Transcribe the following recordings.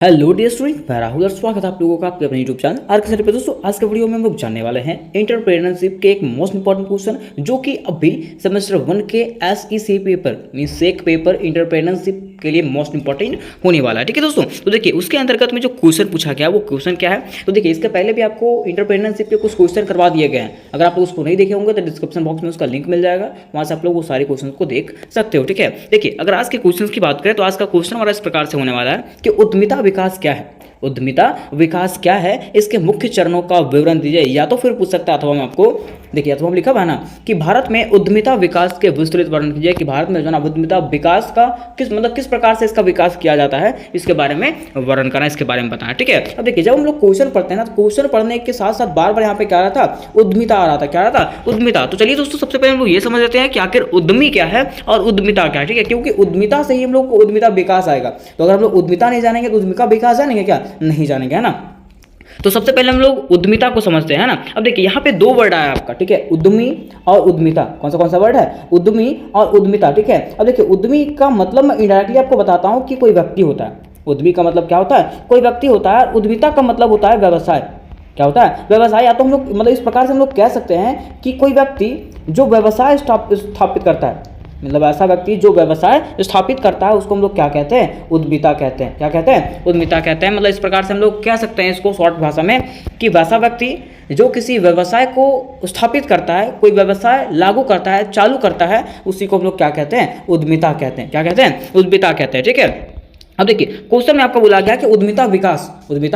Hello dear student, मैं राहुल और स्वागत है आप लोगों का आपके अपने यूट्यूब चैनल आर के पे। दोस्तों आज के वीडियो में हम लोग जानने वाले हैं एंटरप्रेन्योरशिप के एक मोस्ट इंपॉर्टेंट क्वेश्चन जो कि अभी सेमेस्टर 1 के एसईसी पेपर मीन सेक पेपर एंटरप्रेन्योरशिप के लिए मोस्ट इंपॉर्टेंट होने वाला है। ठीक है दोस्तों, तो देखिए उसके अंतर्गत में जो क्वेश्चन पूछा गया वो क्वेश्चन क्या है। तो देखिए इसके पहले भी आपको एंटरप्रेन्योरशिप के कुछ क्वेश्चन करवा दिए गए हैं। अगर आप उसको नहीं देखे होंगे तो डिस्क्रिप्शन बॉक्स में उसका लिंक मिल जाएगा, वहाँ से आप लोग वो सारे क्वेश्चन को देख सकते हो। ठीक है, देखिए अगर आज के क्वेश्चन की बात करें तो आज का क्वेश्चन हमारा इस प्रकार से होने वाला है कि उद्यमिता विकास क्या है। उद्यमिता विकास क्या है, इसके मुख्य चरणों का विवरण दीजिए। या तो फिर पूछ सकता है अथवा मैं आपको देखिए अथवा लिखा हुआ है ना कि भारत में उद्यमिता विकास के विस्तृत वर्णन कीजिए कि भारत में जो है ना उद्यमिता विकास का किस प्रकार से इसका विकास किया जाता है, इसके बारे में वर्णन करना, इसके बारे में बताना। ठीक है, अब देखिए जब हम लोग क्वेश्चन पढ़ते हैं ना तो क्वेश्चन पढ़ने के साथ साथ बार बार यहाँ पे क्या आ रहा था, उद्यमिता आ रहा था। क्या आ रहा था? उद्यमिता। तो चलिए दोस्तों सबसे पहले हम लोग ये समझ लेते हैं कि आखिर उद्यमी क्या है और उद्यमिता क्या है। ठीक है, क्योंकि उद्यमिता से ही हम लोग को उद्यमिता विकास आएगा। तो अगर हम लोग उद्यमिता नहीं जानेंगे तो उद्यमिता विकास जानेंगे क्या? नहीं जानेंगे, है ना। तो सबसे पहले हम लोग उद्यमिता को समझते हैं ना। अब देखिए यहाँ पे दो वर्ड आया आपका, ठीक है, उद्यमी और उद्यमिता। कौन सा वर्ड है? उद्यमी और उद्यमिता। ठीक है, अब देखिए उद्यमी का मतलब मैं इनडायरेक्टली आपको बताता हूँ कि कोई व्यक्ति होता है। उद्यमी का मतलब क्या होता है? कोई व्यक्ति होता है। उद्यमिता का मतलब होता है व्यवसाय। क्या होता है? व्यवसाय। या तो हम लोग मतलब इस प्रकार से हम लोग कह सकते हैं कि कोई व्यक्ति जो व्यवसाय स्थापित करता है, मतलब ऐसा व्यक्ति जो व्यवसाय स्थापित करता है उसको हम लोग क्या कहते हैं? उद्यमिता कहते हैं। क्या कहते हैं? उद्यमिता कहते हैं। मतलब इस प्रकार से हम लोग कह सकते हैं इसको शॉर्ट भाषा में कि वैसा व्यक्ति जो किसी व्यवसाय को स्थापित करता है, कोई व्यवसाय लागू करता है, चालू करता है, उसी को हम लोग क्या कहते हैं? उद्यमिता कहते हैं। क्या कहते हैं? उद्यमिता कहते हैं। ठीक है, अब देखिए क्वेश्चन में आपको बोला गया कि उद्यमिता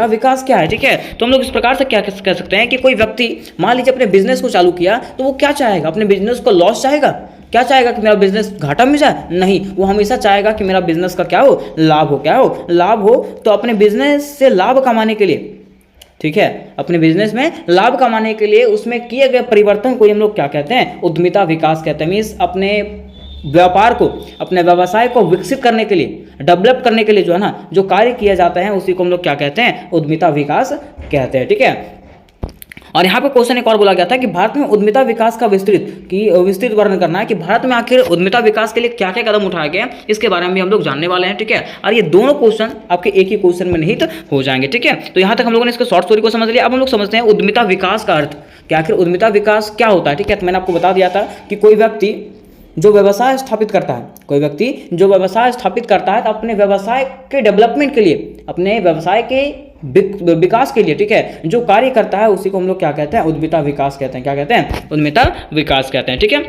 विकास क्या है। ठीक है, तो हम लोग इस प्रकार से क्या कह सकते हैं कि कोई व्यक्ति मान लीजिए अपने बिजनेस को चालू किया तो वो क्या चाहेगा? अपने बिजनेस को लॉस चाहेगा? क्या चाहेगा कि मेरा बिजनेस घाटा में जाए? नहीं, वो हमेशा चाहेगा कि मेरा बिजनेस का क्या हो? लाभ हो। क्या हो? लाभ हो। तो अपने बिजनेस से लाभ कमाने के लिए, ठीक है, अपने बिजनेस में लाभ कमाने के लिए उसमें किए गए परिवर्तन को हम लोग क्या कहते हैं? उद्यमिता विकास कहते हैं। मीन्स अपने व्यापार को, अपने व्यवसाय को विकसित करने के लिए, डेवलप करने के लिए जो है ना जो कार्य किए जाते हैं उसी को हम लोग क्या कहते हैं? उद्यमिता विकास कहते हैं। ठीक है, और यहाँ पे क्वेश्चन एक और बोला गया था कि भारत में उद्यमिता विकास का विस्तृत वर्णन करना है कि भारत में आखिर उद्यमिता विकास के लिए क्या क्या कदम उठाए गए, इसके बारे में भी हम लोग जानने वाले हैं। ठीक है, और ये दोनों क्वेश्चन आपके एक ही क्वेश्चन में निहित हो जाएंगे। ठीक है, तो यहाँ तक हम लोगों ने इसके शॉर्ट स्टोरी को समझ लिया। अब हम लोग समझते हैं उद्यमिता विकास का अर्थ क्या, आखिर उद्यमिता विकास क्या होता है। ठीक है, तो मैंने आपको बता दिया था कि कोई व्यक्ति जो व्यवसाय स्थापित करता है, कोई व्यक्ति जो व्यवसाय स्थापित करता है तो अपने व्यवसाय के डेवलपमेंट के लिए, अपने व्यवसाय के विकास के लिए, ठीक है, जो कार्य करता है उसी को हम लोग क्या कहते हैं? उद्यमिता विकास कहते हैं। क्या कहते हैं? उद्यमिता विकास कहते हैं। ठीक है,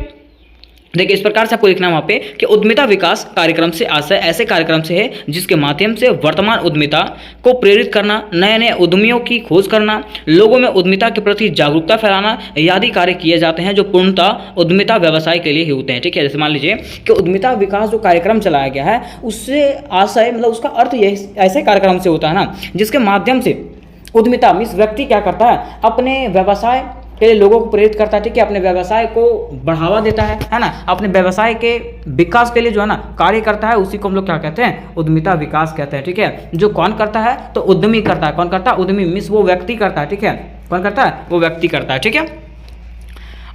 देखिए इस प्रकार से आपको लिखना है वहाँ पे कि उद्यमिता विकास कार्यक्रम से आशय ऐसे कार्यक्रम से है जिसके माध्यम से वर्तमान उद्यमिता को प्रेरित करना, नए नए उद्यमियों की खोज करना, लोगों में उद्यमिता के प्रति जागरूकता फैलाना आदि कार्य किए जाते हैं जो पूर्णतः उद्यमिता व्यवसाय के लिए ही होते हैं। ठीक है, जैसे मान लीजिए कि उद्यमिता विकास जो कार्यक्रम चलाया गया है उससे आशय मतलब उसका अर्थ ये ऐसे कार्यक्रम से होता है ना जिसके माध्यम से उद्यमिता मीन्स व्यक्ति क्या करता है? अपने व्यवसाय के लिए लोगों को प्रेरित करता है। ठीक है, अपने व्यवसाय को बढ़ावा देता है ना, अपने व्यवसाय के विकास के लिए जो है ना कार्य करता है, उसी को हम लोग क्या कहते हैं? उद्यमिता विकास कहते हैं। ठीक है, जो कौन करता है? तो उद्यमी करता है। कौन करता है? उद्यमी मीन्स वो व्यक्ति करता है। ठीक है, कौन करता है? वो व्यक्ति करता है। ठीक है,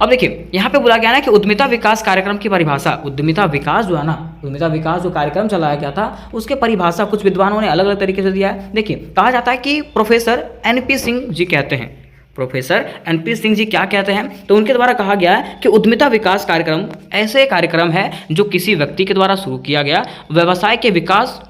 अब देखिए यहाँ पे बोला गया ना कि उद्यमिता विकास कार्यक्रम की परिभाषा, उद्यमिता विकास जो है ना, उद्यमिता विकास जो कार्यक्रम चलाया गया था उसके परिभाषा कुछ विद्वानों ने अलग अलग तरीके से दिया है। देखिए कहा जाता है कि प्रोफेसर NP सिंह जी कहते हैं, प्रोफेसर NP सिंह जी क्या कहते हैं, तो उनके द्वारा कहा गया है कि उद्यमिता विकास कार्यक्रम ऐसे कार्यक्रम है जो किसी व्यक्ति के द्वारा शुरू किया गया व्यवसाय के विकास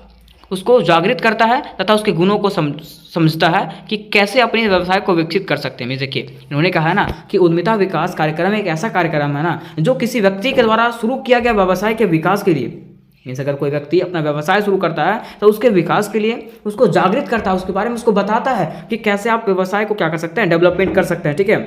उसको जागृत करता है तथा उसके गुणों को समझता है कि कैसे अपने व्यवसाय को विकसित कर सकते हैं। देखिए इन्होंने कहा है ना कि उद्यमिता विकास कार्यक्रम एक ऐसा कार्यक्रम है ना जो किसी व्यक्ति के द्वारा शुरू किया गया व्यवसाय के विकास के लिए, मीन्स अगर कोई व्यक्ति अपना व्यवसाय शुरू करता है तो उसके विकास के लिए उसको जागृत करता है, उसके बारे में उसको बताता है कि कैसे आप व्यवसाय को क्या कर सकते हैं? डेवलपमेंट कर सकते हैं। ठीक है,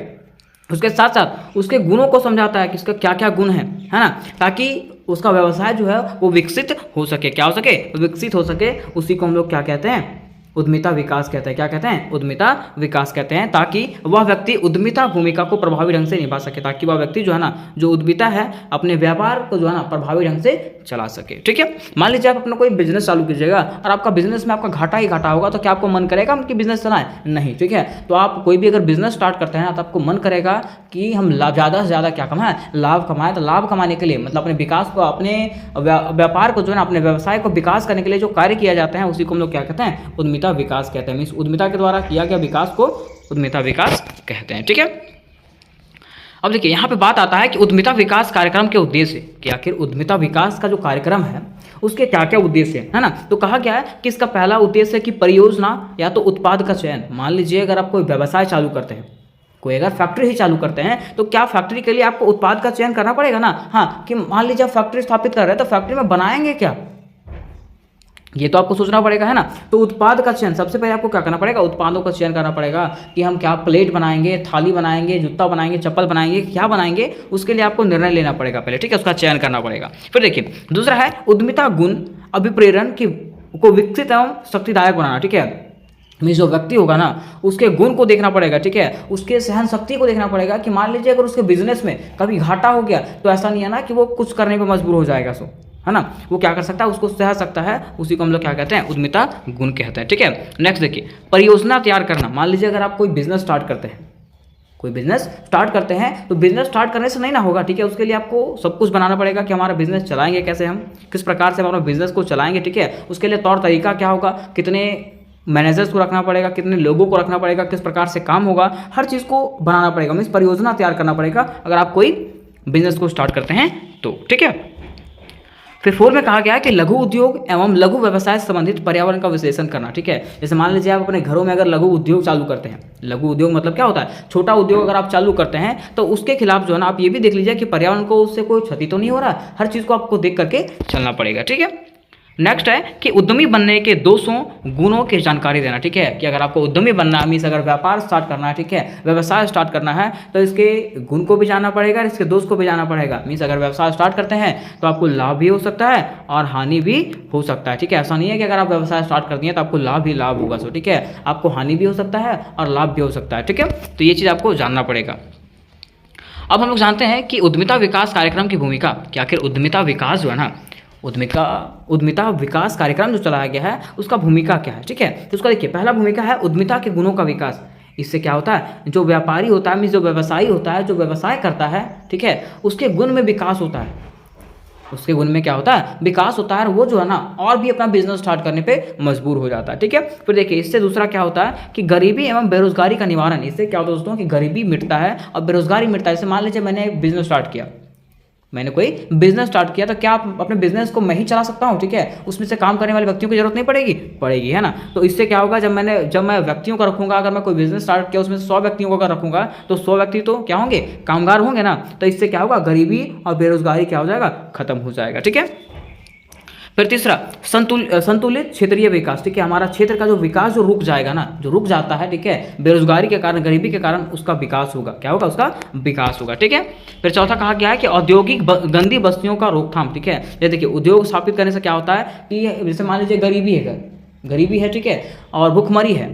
उसके साथ साथ उसके गुणों को समझाता है कि इसका क्या क्या गुण है ना, ताकि उसका व्यवसाय जो है वो विकसित हो सके। क्या हो सके? विकसित हो सके। उसी को हम लोग क्या कहते हैं? उद्यमिता विकास कहते हैं। क्या कहते हैं? उद्यमिता विकास कहते हैं, ताकि वह व्यक्ति उद्यमिता भूमिका को प्रभावी ढंग से निभा सके, ताकि वह व्यक्ति जो है ना जो उद्यमिता है अपने व्यापार को जो है ना प्रभावी ढंग से चला सके। ठीक है, मान लीजिए आप अपना कोई बिजनेस चालू कीजिएगा और आपका बिजनेस में आपका घाटा ही घाटा होगा तो क्या आपको मन करेगा कि बिजनेस चलाएं? नहीं। ठीक है, तो आप कोई भी अगर बिजनेस स्टार्ट करते हैं तो आपको मन करेगा कि हम ज़्यादा से ज़्यादा क्या कमाएं? लाभ कमाएं। तो लाभ कमाने के लिए मतलब अपने विकास को, अपने व्यापार को जो है ना अपने व्यवसाय को विकास करने के लिए जो कार्य किया जाता है उसी को हम लोग क्या कहते हैं? उद्यमिता उद्यमिता विकास कहते हैं। मीन्स उद्यमिता के द्वारा किया गया विकास को उद्यमिता विकास कहते हैं। ठीक है, अब देखिए यहाँ पे बात आता है कि उद्यमिता विकास कार्यक्रम के उद्देश्य, कि आखिर उद्यमिता विकास का जो कार्यक्रम है उसके क्या क्या उद्देश्य है ना। तो कहा गया है कि इसका पहला उद्देश्य है कि परियोजना या तो उत्पाद का चयन। मान लीजिए अगर आप कोई व्यवसाय चालू करते हैं, कोई अगर फैक्ट्री ही चालू करते हैं, तो क्या फैक्ट्री के लिए आपको उत्पाद का चयन करना पड़ेगा ना। हाँ, कि मान लीजिए आप फैक्ट्री स्थापित कर रहे हैं, तो फैक्ट्री में बनाएंगे क्या, ये तो आपको सोचना पड़ेगा, है ना। तो उत्पाद का चयन, सबसे पहले आपको क्या करना पड़ेगा, उत्पादों का चयन करना पड़ेगा कि हम क्या प्लेट बनाएंगे, थाली बनाएंगे, जूता बनाएंगे, चप्पल बनाएंगे, क्या बनाएंगे, उसके लिए आपको निर्णय लेना पड़ेगा पहले। ठीक है, उसका चयन करना पड़ेगा। फिर देखिए दूसरा है उद्यमिता गुण अभिप्रेरण को विकसित एवं शक्तिदायक बनाना। ठीक है, मीन्स जो व्यक्ति होगा ना उसके गुण को देखना पड़ेगा। ठीक है, उसके सहन शक्ति को देखना पड़ेगा कि मान लीजिए अगर उसके बिजनेस में कभी घाटा हो गया तो ऐसा नहीं है ना कि वो कुछ करने पर मजबूर हो जाएगा, सो है ना, वो क्या कर सकता है, उसको सह सकता है, उसी को हम लोग क्या कहते हैं, उद्यमिता गुण कहते हैं। ठीक है, नेक्स्ट देखिए परियोजना तैयार करना। मान लीजिए अगर आप कोई बिजनेस स्टार्ट करते हैं, कोई बिजनेस स्टार्ट करते हैं, तो बिजनेस स्टार्ट करने से नहीं ना होगा। ठीक है, उसके लिए आपको सब कुछ बनाना पड़ेगा कि हमारा बिजनेस चलाएंगे कैसे, हम किस प्रकार से हमारा बिजनेस को चलाएंगे। ठीक है, उसके लिए तौर तरीका क्या होगा, कितने मैनेजर्स को रखना पड़ेगा, कितने लोगों को रखना पड़ेगा, किस प्रकार से काम होगा, हर चीज़ को बनाना पड़ेगा। मीन्स परियोजना तैयार करना पड़ेगा अगर आप कोई बिजनेस को स्टार्ट करते हैं तो। ठीक है, फिर 4 में कहा गया है कि लघु उद्योग एवं लघु व्यवसाय से संबंधित पर्यावरण का विश्लेषण करना। ठीक है, जैसे मान लीजिए आप अपने घरों में अगर लघु उद्योग चालू करते हैं, लघु उद्योग मतलब क्या होता है, छोटा उद्योग अगर आप चालू करते हैं तो उसके खिलाफ जो है ना आप ये भी देख लीजिए कि पर्यावरण को उससे कोई क्षति तो नहीं हो रहा। हर चीज़ को आपको देख करके चलना पड़ेगा। ठीक है, नेक्स्ट है कि उद्यमी बनने के 200 गुणों की जानकारी देना। ठीक है, कि अगर आपको उद्यमी बनना है, मीन्स अगर व्यापार स्टार्ट करना है, ठीक है, व्यवसाय स्टार्ट करना है, तो इसके गुण को भी जानना पड़ेगा, इसके दोष को भी जानना पड़ेगा। मीन्स अगर व्यवसाय स्टार्ट करते हैं तो आपको लाभ भी हो सकता है और हानि भी हो सकता है। ठीक है, ऐसा नहीं है कि अगर आप व्यवसाय स्टार्ट कर दिए तो आपको लाभ ही लाभ होगा। सो ठीक है, आपको हानि भी हो सकता है और लाभ भी हो सकता है। ठीक है, तो ये चीज़ आपको जानना पड़ेगा। अब हम लोग जानते हैं कि उद्यमिता विकास कार्यक्रम की भूमिका, कि आखिर उद्यमिता विकास जो है ना, उद्यमिता विकास कार्यक्रम जो चलाया गया है उसका भूमिका क्या है। ठीक है, तो उसका देखिए पहला भूमिका है उद्यमिता के गुणों का विकास। इससे क्या होता है, जो व्यापारी होता है, मीन्स जो व्यवसायी होता है, जो व्यवसाय करता है, ठीक है, उसके गुण में विकास होता है। उसके गुण में क्या होता है, विकास होता है, और वो जो है ना और भी अपना बिजनेस स्टार्ट करने पे मजबूर हो जाता है। ठीक है, फिर देखिए इससे दूसरा क्या होता है कि गरीबी एवं बेरोजगारी का निवारण। इससे क्या होता है दोस्तों कि गरीबी मिटता है और बेरोजगारी मिटता है। जैसे मान लीजिए मैंने एक बिजनेस स्टार्ट किया, मैंने कोई बिजनेस स्टार्ट किया, तो क्या आप अपने बिजनेस को मैं ही चला सकता हूँ। ठीक है, उसमें से काम करने वाले व्यक्तियों की जरूरत नहीं पड़ेगी, है ना। तो इससे क्या होगा, जब मैं व्यक्तियों का रखूंगा, अगर मैं कोई बिजनेस स्टार्ट किया उसमें से 100 व्यक्तियों को अगर रखूंगा तो 100 व्यक्ति तो क्या होंगे, कामगार होंगे ना। तो इससे क्या होगा, गरीबी और बेरोजगारी क्या हो जाएगा, खत्म हो जाएगा। ठीक है, फिर तीसरा संतुलित क्षेत्रीय विकास। ठीक है, हमारा क्षेत्र का जो विकास जो रुक जाएगा ना, जो रुक जाता है, ठीक है, बेरोजगारी के कारण, गरीबी के कारण, उसका विकास होगा। क्या होगा, उसका विकास होगा। ठीक है, फिर चौथा कहा गया है कि औद्योगिक गंदी बस्तियों का रोकथाम। ठीक है, ये देखिए उद्योग स्थापित करने से क्या होता है कि जैसे मान लीजिए गरीबी है, ठीक है, और भुखमरी है,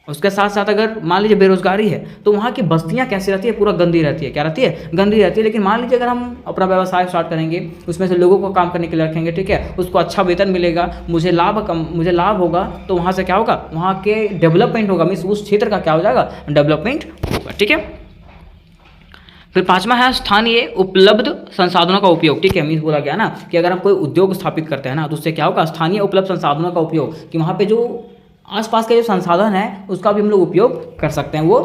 उसके साथ साथ अगर मान लीजिए बेरोजगारी है, तो वहाँ की बस्तियाँ कैसी रहती है, पूरा गंदी रहती है। क्या रहती है, गंदी रहती है। लेकिन मान लीजिए अगर हम अपना व्यवसाय स्टार्ट करेंगे, उसमें से लोगों को काम करने के लिए रखेंगे, ठीक है, उसको अच्छा वेतन मिलेगा, मुझे लाभ होगा, तो वहाँ से क्या होगा, वहाँ के डेवलपमेंट होगा, मीन्स उस क्षेत्र का क्या हो जाएगा, डेवलपमेंट होगा। ठीक है, फिर पांचवा है स्थानीय उपलब्ध संसाधनों का उपयोग। ठीक है, मीन्स बोला गया ना कि अगर हम कोई उद्योग स्थापित करते हैं ना, तो उससे क्या होगा, स्थानीय उपलब्ध संसाधनों का उपयोग, कि वहाँ पे जो आसपास के जो संसाधन है उसका भी हम लोग उपयोग कर सकते हैं, वो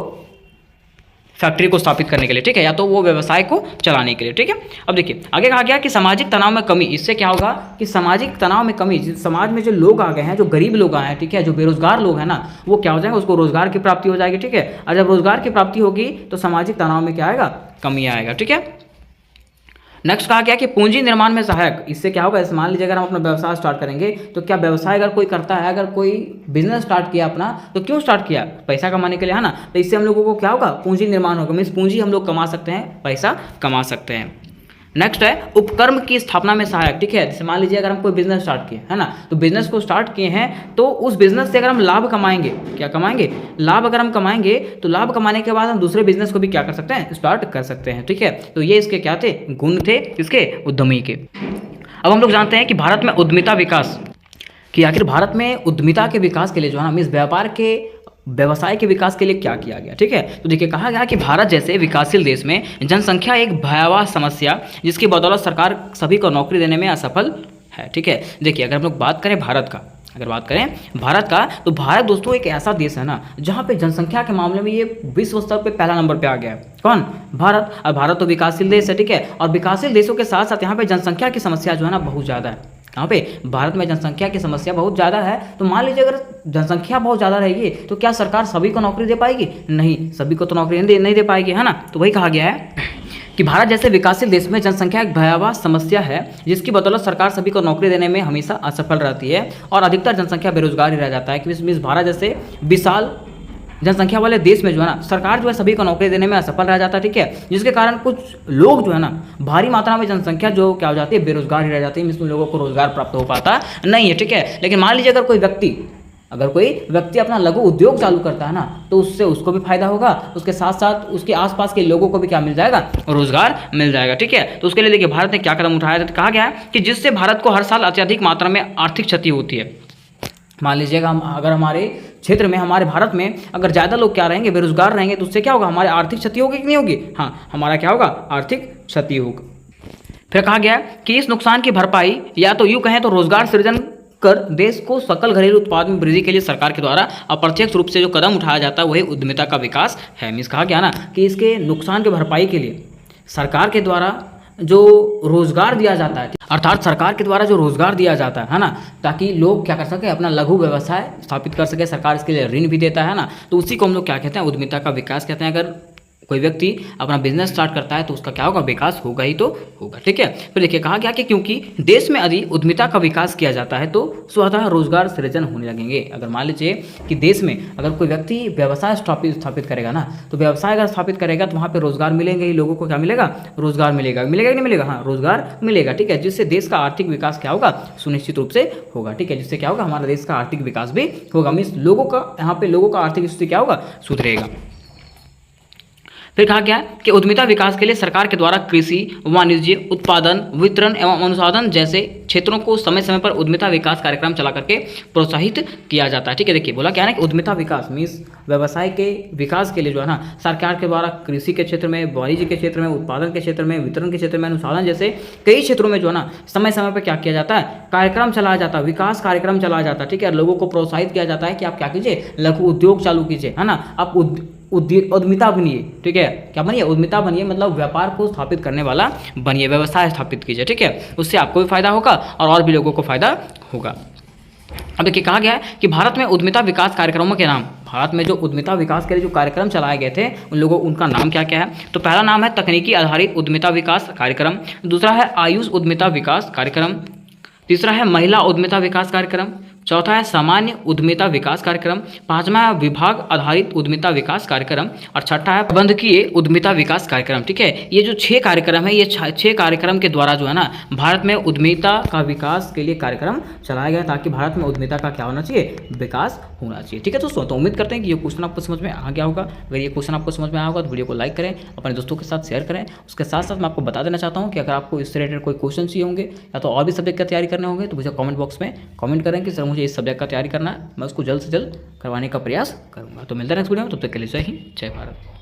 फैक्ट्री को स्थापित करने के लिए। ठीक है, या तो वो व्यवसाय को चलाने के लिए। ठीक है, अब देखिए आगे कहा गया कि सामाजिक तनाव में कमी। इससे क्या होगा कि सामाजिक तनाव में कमी, समाज में जो लोग आ गए हैं, जो गरीब लोग आए हैं, ठीक है, जो बेरोजगार लोग हैं ना, वो क्या हो जाएगा, उसको रोजगार की प्राप्ति हो जाएगी। ठीक है, और जब रोजगार की प्राप्ति होगी तो सामाजिक तनाव में क्या आएगा, कमी आएगा। ठीक है, नेक्स्ट कहा गया कि पूंजी निर्माण में सहायक। इससे क्या होगा, मान लीजिए अगर हम अपना व्यवसाय स्टार्ट करेंगे, तो क्या व्यवसाय अगर कोई करता है, अगर कोई बिजनेस स्टार्ट किया अपना, तो क्यों स्टार्ट किया, पैसा कमाने के लिए, है ना। तो इससे हम लोगों को क्या होगा, पूंजी निर्माण होगा, मीन्स पूंजी हम लोग कमा सकते हैं, पैसा कमा सकते हैं। नेक्स्ट है उपक्रम की स्थापना में सहायक। ठीक है, जैसे मान लीजिए अगर हम कोई बिजनेस स्टार्ट किए, है ना, तो बिजनेस को स्टार्ट किए हैं, तो उस बिजनेस से अगर हम लाभ कमाएंगे, क्या कमाएंगे, लाभ अगर हम कमाएंगे, तो लाभ कमाने के बाद हम दूसरे बिजनेस को भी क्या कर सकते हैं, स्टार्ट कर सकते हैं। ठीक है, तो ये इसके क्या थे, गुण थे, इसके उद्यमी के। अब हम लोग जानते हैं कि भारत में उद्यमिता विकास, कि आखिर भारत में उद्यमिता के विकास के लिए जो है ना, इस व्यापार के व्यवसाय के विकास के लिए क्या किया गया। ठीक है, तो देखिए कहा गया कि भारत जैसे विकासशील देश में जनसंख्या एक भयावह समस्या, जिसकी बदौलत सरकार सभी को नौकरी देने में असफल है। ठीक है, देखिए अगर हम लोग बात करें भारत का, अगर बात करें भारत का, तो भारत दोस्तों एक ऐसा देश है ना जहाँ पे जनसंख्या के मामले में ये विश्व स्तर पे पहला नंबर पे आ गया है। कौन? भारत। और भारत तो विकासशील देश है, ठीक है, और विकासशील देशों के साथ साथ यहाँ पे जनसंख्या की समस्या जो है ना बहुत ज़्यादा है। यहाँ पे भारत में जनसंख्या की समस्या बहुत ज़्यादा है। तो मान लीजिए अगर जनसंख्या बहुत ज़्यादा रहेगी तो क्या सरकार सभी को नौकरी दे पाएगी? नहीं, सभी को तो नौकरी नहीं दे पाएगी, है ना। तो वही कहा गया है कि भारत जैसे विकासशील देश में जनसंख्या एक भयावह समस्या है, जिसकी बदौलत सरकार सभी को नौकरी देने में हमेशा असफल रहती है और अधिकतर जनसंख्या बेरोजगार ही रह जाता है। कि इस भारत जैसे विशाल जनसंख्या वाले देश में जो है ना सरकार जो है सभी को नौकरी देने में असफल रह जाता है, ठीक है, जिसके कारण कुछ लोग जो है ना भारी मात्रा में जनसंख्या जो क्या हो जाती है, बेरोजगार ही रह जाती है, इसमें लोगों को रोजगार प्राप्त हो पाता नहीं है, ठीक है। लेकिन मान लीजिए अगर कोई व्यक्ति अपना लघु उद्योग चालू करता है ना, तो उससे उसको भी फायदा होगा, उसके साथ साथ उसके आसपास के लोगों को भी क्या मिल जाएगा? रोजगार मिल जाएगा, ठीक है। तो उसके लिए देखिए भारत ने क्या कदम उठाया है, कहा गया है कि जिससे भारत को हर साल अत्यधिक मात्रा में आर्थिक क्षति होती है। मान लीजिएगा अगर हमारे क्षेत्र में, हमारे भारत में अगर ज़्यादा लोग क्या रहेंगे, बेरोजगार रहेंगे, तो उससे क्या होगा? हमारे आर्थिक क्षति होगी कि नहीं होगी? हाँ, हमारा क्या होगा? आर्थिक क्षति होगा। फिर कहा गया कि इस नुकसान की भरपाई या तो यूँ कहें तो रोजगार सृजन कर देश को सकल घरेलू उत्पाद में वृद्धि के लिए सरकार के द्वारा अप्रत्यक्ष रूप से जो कदम उठाया जाता है वही उद्यमिता का विकास है। मीन्स कहा गया ना कि इसके नुकसान की भरपाई के लिए सरकार के द्वारा जो रोजगार दिया जाता है, अर्थात सरकार के द्वारा जो रोजगार दिया जाता है ना, ताकि लोग क्या कर सके, अपना लघु व्यवसाय स्थापित कर सके, सरकार इसके लिए ऋण भी देता है ना, तो उसी को हम लोग क्या कहते हैं? उद्यमिता का विकास कहते हैं। अगर कोई व्यक्ति अपना बिजनेस स्टार्ट करता है तो उसका क्या होगा? विकास होगा ही तो होगा, ठीक है। फिर देखिए कहा गया कि क्योंकि देश में यदि उद्यमिता का विकास किया जाता है तो स्वतः रोजगार सृजन होने लगेंगे। अगर मान लीजिए कि देश में अगर कोई व्यक्ति व्यवसाय स्थापित करेगा ना, तो व्यवसाय अगर स्थापित करेगा तो वहाँ पे रोजगार मिलेंगे ही, लोगों को क्या मिलेगा? रोजगार मिलेगा कि नहीं मिलेगा? हाँ, रोजगार मिलेगा, ठीक है, जिससे देश का आर्थिक विकास क्या होगा? सुनिश्चित रूप से होगा, ठीक है, जिससे क्या होगा? हमारा देश का आर्थिक विकास भी होगा। मीन्स लोगों का यहाँ पे लोगों का आर्थिक स्थिति क्या होगा? सुधरेगा। फिर कहा गया कि उद्यमिता विकास के लिए सरकार के द्वारा कृषि, वाणिज्य, उत्पादन, वितरण एवं अनुसंधान जैसे क्षेत्रों को समय समय पर उद्यमिता विकास कार्यक्रम चला करके प्रोत्साहित किया जाता है, ठीक है। देखिए बोला क्या है कि उद्यमिता विकास मीन्स व्यवसाय के विकास के लिए जो है ना सरकार के द्वारा कृषि के क्षेत्र में, वाणिज्य के क्षेत्र में, उत्पादन के क्षेत्र में, वितरण के क्षेत्र में, अनुसंधान जैसे कई क्षेत्रों में जो है ना समय समय पर क्या किया जाता है? कार्यक्रम चलाया जाता है, विकास कार्यक्रम चलाया जाता है, ठीक है। लोगों को प्रोत्साहित किया जाता है कि आप क्या कीजिए? लघु उद्योग चालू कीजिए, है ना, आप उद्यमिता बनिए, ठीक है। क्या बनिए? उद्यमिता बनिए, मतलब व्यापार को स्थापित करने वाला बनिए, व्यवसाय स्थापित कीजिए, ठीक है। उससे आपको भी फायदा होगा और भी लोगों को फायदा होगा। अब देखिए कहा गया है कि भारत में उद्यमिता विकास कार्यक्रमों के नाम, भारत में जो उद्यमिता विकास के लिए जो कार्यक्रम चलाए गए थे उनका नाम क्या क्या है? तो पहला नाम है तकनीकी आधारित उद्यमिता विकास कार्यक्रम, दूसरा है आयुष उद्यमिता विकास कार्यक्रम, तीसरा है महिला उद्यमिता विकास कार्यक्रम, चौथा है सामान्य उद्यमिता विकास कार्यक्रम, पांचवा है विभाग आधारित उद्यमिता विकास कार्यक्रम और छठा है प्रबंधकीय उद्यमिता विकास कार्यक्रम, ठीक है। ये जो 6 कार्यक्रम है, ये 6 कार्यक्रम के द्वारा जो है ना भारत में उद्यमिता का विकास के लिए कार्यक्रम चलाया गया, ताकि भारत में उद्यमिता का क्या होना चाहिए? विकास होना चाहिए, ठीक है दोस्तों। तो उम्मीद करते हैं कि ये क्वेश्चन आपको समझ में आ गया होगा। अगर ये क्वेश्चन आपको समझ में आया होगा तो वीडियो को लाइक करें, अपने दोस्तों के साथ शेयर करें। उसके साथ साथ मैं आपको बता देना चाहता हूँ कि अगर आपको इससे रिलेटेड कोई क्वेश्चन चाहिए होंगे या तो और भी सब्जेक्ट का तैयारी करने होंगे तो मुझे कमेंट बॉक्स में कमेंट करें कि सर मुझे इस सब्जेक्ट का तैयारी करना है, मैं उसको जल्द से जल्द करवाने का प्रयास करूंगा। तो मिलते हैं नेक्स्ट वीडियो में, तब तक के लिए जय हिंद, जय भारत।